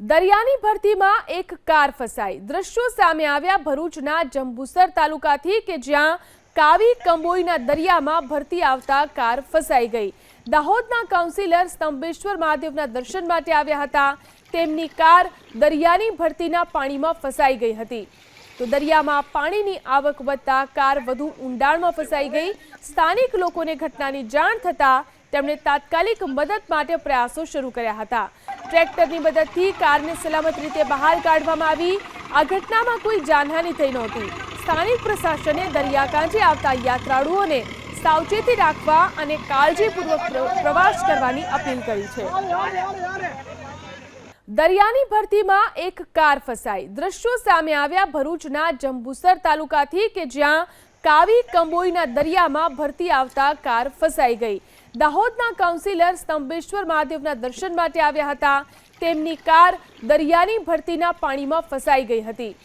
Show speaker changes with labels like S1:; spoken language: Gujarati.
S1: દરિયાની ભરતીમાં એક કાર ફસાઈ। દ્રશ્યો સામે આવ્યા ભરૂચના જંબુસર તાલુકાથી કે જ્યાં કાવી કંબોઈના દરિયામાં ભરતી આવતા કાર ફસાઈ ગઈ। દાહોદના કાઉન્સિલર સ્તંભેશ્વર મહાદેવના દર્શન માટે આવ્યા હતા। તેમની કાર દરિયાની ભરતીના પાણીમાં ફસાઈ ગઈ હતી। તો દરિયામાં પાણીની આવક વધતા કાર વધુ ઊંડાણમાં ફસાઈ ગઈ। સ્થાનિક લોકોને ઘટનાની જાણ થતાં તેમણે તાત્કાલિક મદદ માટે પ્રયાસો શરૂ કર્યા હતા। ટ્રેક્ટરની મદદથી કારને સલામત રીતે બહાર કાઢવામાં આવી। આ ઘટનામાં કોઈ જાનહાનિ થઈ નહોતી। સ્થાનિક પ્રશાસને દરિયાકાંઠે આવતા યાત્રાળુઓને સાવચેતી રાખવા અને કાળજીપૂર્વક પ્રવાસ કરવાની અપીલ કરી છે। દરિયાની ભરતીમાં એક કાર ફસાઈ। દ્રશ્યો સામે આવ્યા ભરૂચના જંબુસર તાલુકાથી કે જ્યાં કાવી કંબોઈના દરિયામાં ભરતી આવતા કાર ફસાઈ ગઈ। દાહોદના કાઉન્સિલર સ્તંભેશ્વર મહાદેવના દર્શન માટે આવ્યા હતા। તેમની કાર દરિયાની ભરતીના પાણીમાં ફસાઈ ગઈ હતી।